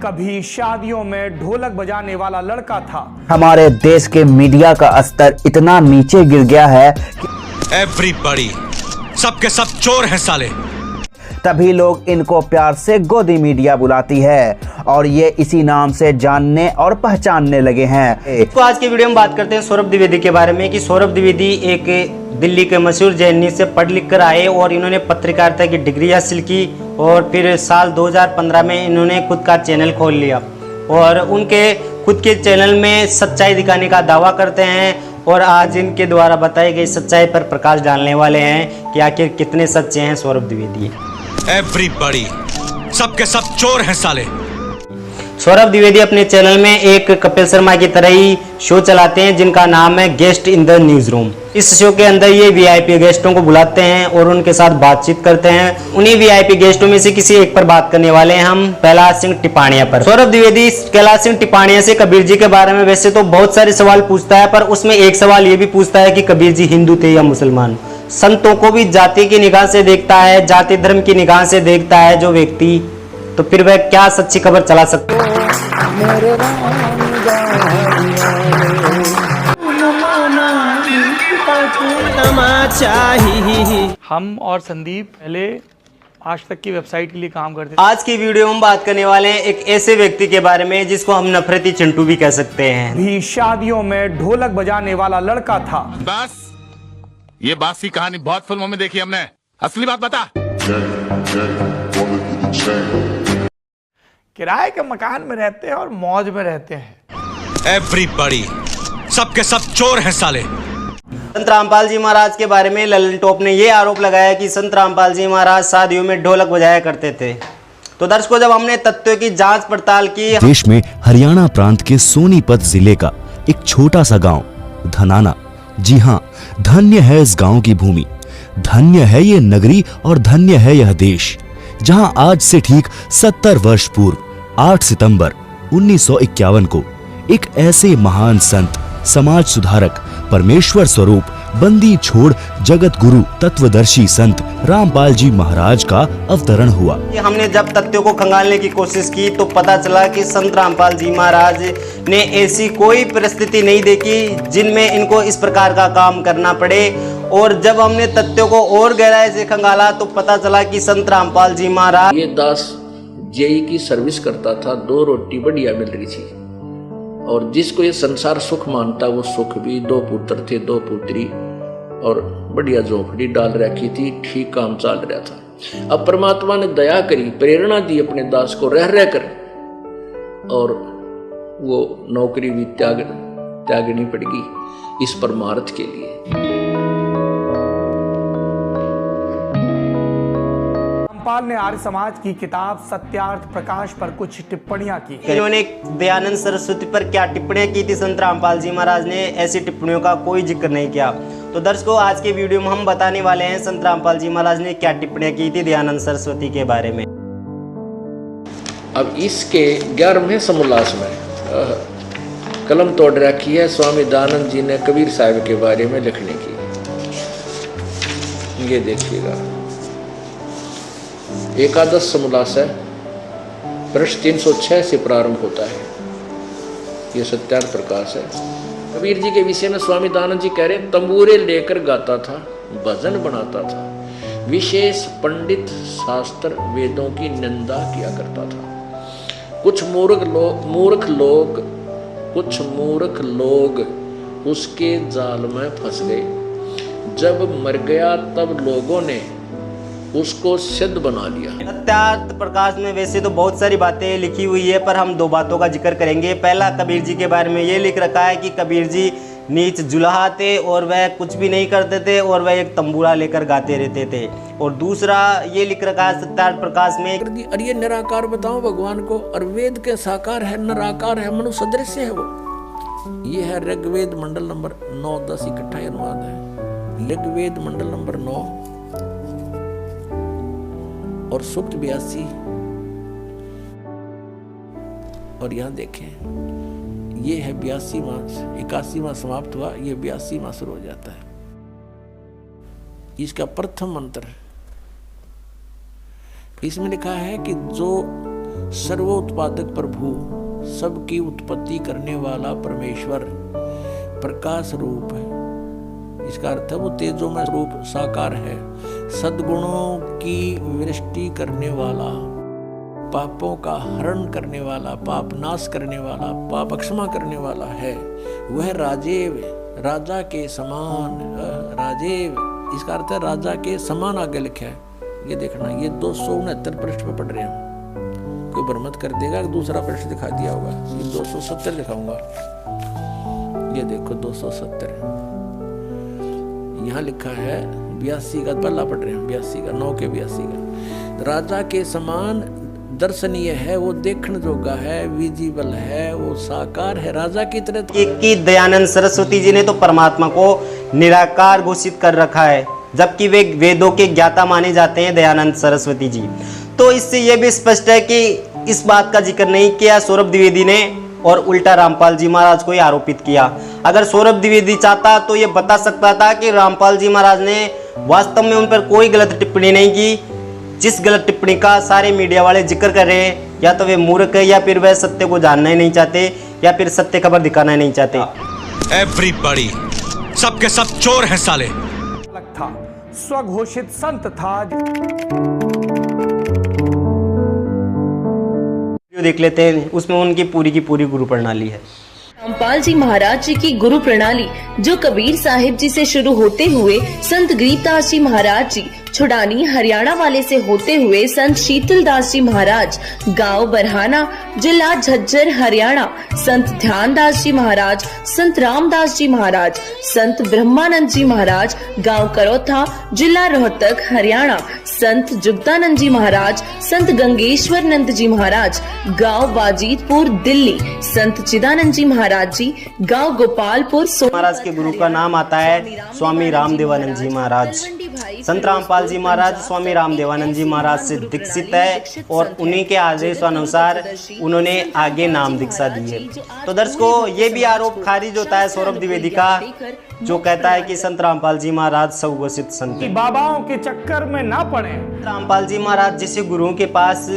कभी शादियों में ढोलक बजाने वाला लड़का था। हमारे देश के मीडिया का स्तर इतना नीचे गिर गया है कि एवरीबॉडी सबके सब चोर हैं साले। तभी लोग इनको प्यार से गोदी मीडिया बुलाती है और ये इसी नाम से जानने और पहचानने लगे हैं। तो आज की वीडियो में बात करते हैं सौरभ द्विवेदी के बारे में कि सौरभ द्विवेदी एक दिल्ली के मशहूर जेएनयू से पढ़ लिख कर आए और इन्होंने पत्रकारिता की डिग्री हासिल की और फिर साल 2015 में इन्होंने खुद का चैनल खोल लिया और उनके खुद के चैनल में सच्चाई दिखाने का दावा करते हैं और आज इनके द्वारा बताई गई सच्चाई पर प्रकाश डालने वाले हैं कि आखिर कितने सच्चे हैं सौरभ द्विवेदी। एवरीबॉडी सबके सब चोर हैं साले। सौरभ द्विवेदी अपने चैनल में एक कपिल शर्मा की तरह ही शो चलाते हैं जिनका नाम है guest in the news room. इस शो के अंदर ये वीआईपी गेस्टों को बुलाते हैं और उनके साथ बातचीत करते हैं। उन्हीं वीआईपी गेस्टों में से किसी एक पर बात करने वाले हैं हम, कैलाश सिंह टिपाणिया पर। सौरभ द्विवेदी कैलाश सिंह टिपाणिया से कबीर जी के बारे में वैसे तो बहुत सारे सवाल पूछता है, पर उसमें एक सवाल ये भी पूछता है कि कबीर जी हिंदू थे या मुसलमान। संतों को भी जाति की निगाह से देखता है, जाति धर्म की निगाह से देखता है जो व्यक्ति, तो फिर वह क्या सच्ची खबर चला सकता है। हम और संदीप पहले आज तक की वेबसाइट के लिए काम करते थे। आज की वीडियो में हम बात करने वाले हैं एक ऐसे व्यक्ति के बारे में जिसको हम नफरती चिंटू भी कह सकते हैं। भी शादियों में ढोलक बजाने वाला लड़का था। बस ये बासी कहानी बहुत फिल्मों में देखी हमने, असली बात बता। किराए के मकान में रहते हैं और मौज में रहते हैं। एवरीबॉडी सबके सब चोर हैं साले। संत रामपाल जी महाराज के बारे में ललन टॉप ने यह आरोप लगाया कि संत रामपाल जी महाराज शादियों में ढोलक बजाया करते थे। तो दर्शकों, जब हमने तथ्यों की जांच पड़ताल की, देश में हरियाणा प्रांत के सोनीपत जिले का एक छोटा सा गांव धनाना, जी हाँ, धन्य है इस गांव की भूमि, धन्य है ये नगरी और धन्य है यह देश, जहां आज से ठीक 70 वर्ष पूर्व 8 सितंबर 1951 को एक ऐसे महान संत, समाज सुधारक, परमेश्वर स्वरूप, बंदी छोड़ जगत गुरु, तत्वदर्शी संत रामपाल जी महाराज का अवतरण हुआ। हमने जब तथ्यों को खंगालने की कोशिश की तो पता चला कि संत रामपाल जी महाराज ने ऐसी कोई परिस्थिति नहीं देखी जिनमें इनको इस प्रकार का काम करना पड़े। और जब हमने तथ्यों को और गहराई से खंगाला तो पता चला कि संत रामपाल जी महाराज, ये दास जेई की सर्विस करता था, 2 रोटी बढ़िया मिल रही थी और जिसको ये संसार सुख मानता वो सुख भी, 2 पुत्र थे 2 पुत्री और बढ़िया झोपड़ी डाल रखी थी, ठीक काम चल रहा था। अब परमात्मा ने दया करी, प्रेरणा दी अपने दास को रह कर और वो नौकरी भी त्यागनी पड़ेगी इस परमार्थ के लिए। रामपाल ने आर्य समाज की किताब सत्यार्थ प्रकाश पर कुछ टिप्पणियां की। इन्होंने दयानंद सरस्वती पर क्या टिप्पणियां की थी संत रामपाल जी महाराज ने, ऐसी टिप्पणियों का कोई जिक्र नहीं किया। तो दर्शकों, आज के वीडियो में हम बताने वाले हैं संत रामपाल जी महाराज ने क्या टिप्पणियां की थी दयानंद सरस्वती के बारे में। अब इसके 11वें समोल्लास में कलम तोड़ रखी है स्वामी दयानंद जी ने कबीर साहब के बारे में लिखने की। ये देखिएगा, एकादश समोल्लास है, पृष्ठ 306 से प्रारंभ होता है। ये सत्यार्थ प्रकाश है। कबीर जी के विषय में स्वामी दयानंद जी कह रहे, तंबूरे लेकर गाता था, भजन बनाता था, विशेष पंडित शास्त्र वेदों की निंदा किया करता था। कुछ मूर्ख लोग उसके जाल में फंस गए। जब मर गया तब लोगों ने उसको सिद्ध बना लिया। सत्यार्थ प्रकाश में वैसे तो बहुत सारी बातें लिखी हुई है, पर हम 2 बातों का जिक्र करेंगे। पहला, कबीर जी के बारे में ये लिख रखा है कि कबीर जी नीच जुलाहा थे और वह कुछ भी नहीं करते थे और वह एक तंबूरा लेकर गाते रहते थे। और दूसरा ये लिख रखा है सत्यार्थ प्रकाश में, अरे ये निराकार बताओ भगवान को, और वेद के साकार है, निराकार है, मनुष्य सदृश है वो। ये है ऋग्वेद मंडल नंबर 9, 10 इकट्ठा अनुवाद है। ऋग्वेद मंडल नंबर 9 और सूक्त 82। और यहां देखें, ये है 82वां, 81वां समाप्त हुआ, ये 82वां शुरू हो जाता है। इसका प्रथम मंत्र इसमें लिखा है कि जो सर्वोत्पादक प्रभु, सबकी उत्पत्ति करने वाला परमेश्वर, प्रकाश रूप है। इसका अर्थ है वो तेजोमय रूप साकार है, सद्गुणों की वृष्टि करने वाला, पापों का हरण करने वाला, पाप नाश करने वाला, पाप क्षमा करने वाला है। वह राजेव, राजा के समान, राजेव इसका अर्थ है राजा के समान आगे लिखा है। ये देखना, ये 269 पृष्ठ पे पढ़ रहे हैं। कोई भ्रमत कर देगा कि दूसरा पृष्ठ दिखा दिया होगा, ये 270 दिखाऊंगा। ये देखो 270 यहाँ लिखा है 82 का पल्ला पढ़ रहे हैं, 82 का 9 के 82 का। राजा के समान दर्शनीय है, वो देखने जोगा है, विजिबल है, वो साकार है, राजा की तरह। कि दयानंद सरस्वती जी ने तो परमात्मा को निराकार घोषित कर रखा है, जबकि वे वेदों के ज्ञाता माने जाते हैं दयानंद सरस्वती जी। तो इससे यह भी स्पष्ट है कि इस बात का जिक्र नहीं किया सौरभ द्विवेदी ने और उल्टा रामपाल जी महाराज को ही आरोपित किया। अगर सौरभ द्विवेदी चाहता तो ये बता सकता था कि रामपाल जी महाराज ने वास्तव में उन पर कोई गलत टिप्पणी नहीं की। जिस गलत टिप्पणी का सारे मीडिया वाले जिक्र कर रहे हैं, या तो वे मूर्ख है, या फिर वह सत्य को जानना ही नहीं चाहते, या फिर सत्य खबर दिखाना ही नहीं चाहते। एवरीबॉडी, सबके सब चोर हैं साले। अलग था, स्वघोषित संत था। देख लेते हैं, उसमें उनकी पूरी की पूरी गुरु प्रणाली है। रामपाल जी महाराज जी की गुरु प्रणाली, जो कबीर साहिब जी से शुरू होते हुए संत गरीबदास जी महाराज जी छुड़ानी हरियाणा वाले से होते हुए संत शीतलदास जी महाराज गांव बरहाना जिला झज्जर हरियाणा, संत ध्यानदास जी महाराज, संत रामदास जी महाराज, संत ब्रह्मानंद जी महाराज गांव करोथा जिला रोहतक हरियाणा, संत जुगतानंद जी महाराज, संत गंगेश्वर नंद जी महाराज गांव बाजीतपुर दिल्ली, संत चिदानंद जी महाराज जी गांव गोपालपुर। महाराज के गुरु का नाम आता है स्वामी रामदेवानंद जी महाराज। संत रामपाल जी महाराज स्वामी रामदेवानंद जी महाराज से दीक्षित है और उन्हीं के आदेशानुसार उन्होंने आगे नाम दीक्षा दी है। तो दर्शकों, ये भी आरोप खारिज होता है सौरभ द्विवेदी का, जो कहता है कि संत रामपाल जी महाराज स्वघोषित संत हैं। बाबाओं के चक्कर में ना पड़े। रामपाल जी महाराज जैसे गुरुओं के पास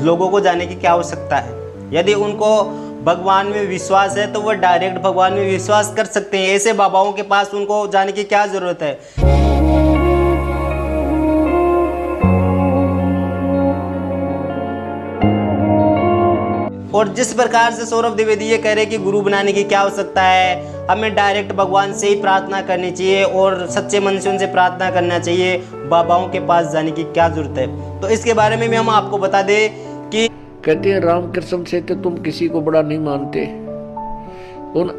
लोगों को जाने की क्या आवश्यकता है? यदि उनको भगवान में विश्वास है तो वह डायरेक्ट भगवान में विश्वास कर सकते हैं। ऐसे बाबाओं के पास उनको जाने की क्या जरूरत है? और जिस प्रकार से सौरभ द्विवेदी ये कह रहे कि गुरु बनाने की क्या आवश्यकता है, हमें डायरेक्ट भगवान से ही प्रार्थना करनी चाहिए और सच्चे मन से उनसे प्रार्थना करना चाहिए, बाबाओं के पास जाने की क्या जरूरत है। तो इसके बारे में भी हम आपको बता दें कि कहते हैं रामकृष्ण से तो तुम किसी को बड़ा नहीं मानते। उन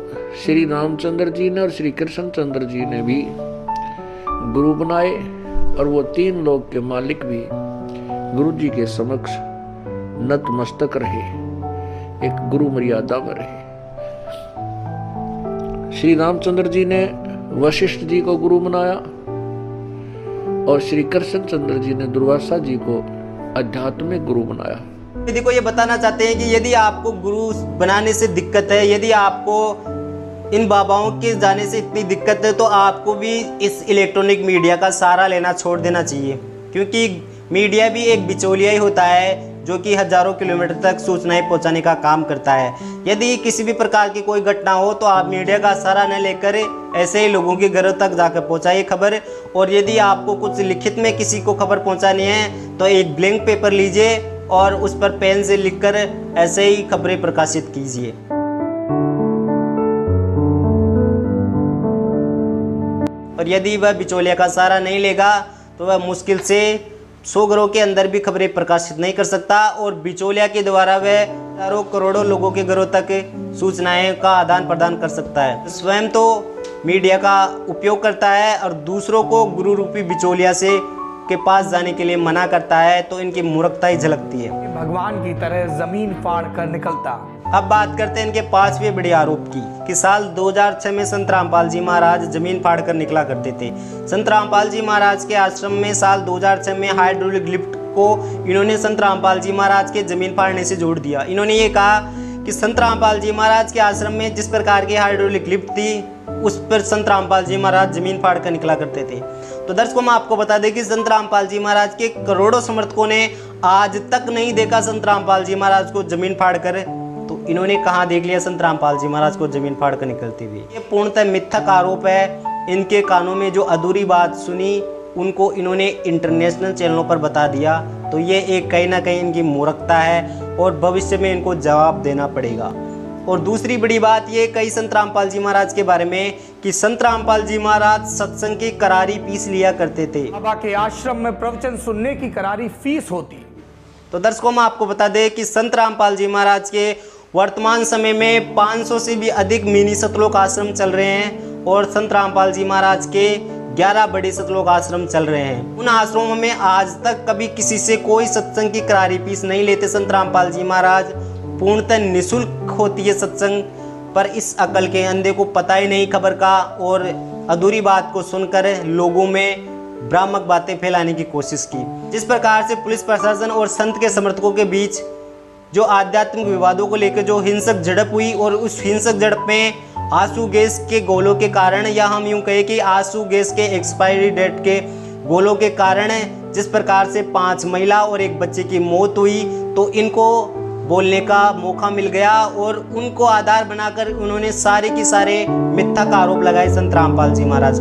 श्री रामचंद्र जी ने और श्री कृष्णचंद्र जी ने भी गुरु बनाए और वो 3 लोक के मालिक भी गुरु जी के समक्ष नतमस्तक रहे, एक गुरु मर्यादा में रहे। श्री रामचंद्र जी ने वशिष्ठ जी को गुरु बनाया और श्री कृष्णचंद्र जी ने दुर्वासा जी को आध्यात्मिक गुरु बनाया। यदि को ये बताना चाहते हैं कि यदि आपको गुरु बनाने से दिक्कत है, यदि आपको इन बाबाओं के जाने से इतनी दिक्कत है, तो आपको भी इस इलेक्ट्रॉनिक मीडिया का सहारा लेना छोड़ देना चाहिए, क्योंकि मीडिया भी एक बिचौलिया ही होता है जो कि हजारों किलोमीटर तक सूचनाएं पहुंचाने का काम करता है। यदि किसी भी प्रकार की कोई घटना हो तो आप मीडिया का सहारा न लेकर ऐसे ही लोगों के घरों तक जाकर पहुंचाइए खबर। और यदि आपको कुछ लिखित में किसी को खबर पहुंचानी है तो एक ब्लैंक पेपर लीजिए और उस पर पेन से लिखकर ऐसे ही खबरें प्रकाशित कीजिए। और यदि वह बिचौलिया का सहारा नहीं लेगा तो वह मुश्किल से 100 घरों के अंदर भी खबरें प्रकाशित नहीं कर सकता और बिचौलिया के द्वारा वह हजारों करोड़ों लोगों के घरों तक सूचनाएं का आदान प्रदान कर सकता है। स्वयं तो मीडिया का उपयोग करता है और दूसरों को गुरु रूपी बिचौलिया से के पास जाने के लिए मना करता है, तो इनकी मूर्खता ही झलकती है। भगवान की तरह जमीन फाड़ कर निकलता। अब बात करते हैं इनके 5वें बड़े आरोप की कि साल 2006 में संत रामपाल जी महाराज जमीन फाड़ कर निकला करते थे। संत रामपाल जी महाराज के आश्रम में साल 2006 में हाइड्रोलिक लिफ्ट को इन्होंने संत रामपाल जी महाराज के जमीन फाड़ने से जोड़ दिया। इन्होंने ये कहा कि संत रामपाल जी महाराज के आश्रम में जिस प्रकार की हाइड्रोलिक लिफ्ट थी उस पर संत रामपाल जी महाराज जमीन फाड़ कर निकला करते थे। तो दर्शकों, मैं आपको बता दें कि संत रामपाल जी महाराज के करोड़ों समर्थकों ने आज तक नहीं देखा संत रामपाल जी महाराज को जमीन फाड़ कर, तो इन्होंने कहाँ देख लिया संत रामपाल जी महाराज को जमीन फाड़ कर निकलते हुए। ये पूर्णतः मिथ्यक आरोप है। इनके कानों में जो अधूरी बात सुनी उनको इन्होंने इंटरनेशनल चैनलों पर बता दिया, तो ये एक कहीं ना कहीं इनकी मूर्खता है और भविष्य में इनको जवाब देना पड़ेगा। और दूसरी बड़ी बात ये कही संत रामपाल जी महाराज के बारे में कि संत रामपाल जी महाराज सत्संग की करारी फीस लिया करते थे। बाबा के आश्रम में प्रवचन सुनने की करारी फीस होती। तो दर्शकों में आपको बता दें कि संत रामपाल जी महाराज के वर्तमान समय में 500 से भी अधिक मिनी सतलोक आश्रम चल रहे हैं और संत रामपाल जी महाराज के 11 बड़े सतलोक आश्रम चल रहे हैं। उन आश्रमों में आज तक कभी किसी से कोई सत्संग की करारी फीस नहीं लेते संत रामपाल जी महाराज। पूर्णतः निःशुल्क होती है सत्संग, पर इस अकल के अंधे को पता ही नहीं खबर का और अधूरी बात को सुनकर लोगों में भ्रामक बातें फैलाने की कोशिश की। जिस प्रकार से पुलिस प्रशासन और संत के समर्थकों के बीच जो आध्यात्मिक विवादों को लेकर जो हिंसक झड़प हुई और उस हिंसक झड़प में आंसू गैस के गोलों के कारण, या हम यूं कहें कि आंसू गैस के एक्सपायरी डेट के गोलों के कारण जिस प्रकार से 5 महिला और 1 बच्चे की मौत हुई, तो इनको बोलने का मौका मिल गया और उनको आधार बनाकर उन्होंने सारे के सारे मिथ्यक आरोप लगाए संत रामपाल जी महाराज।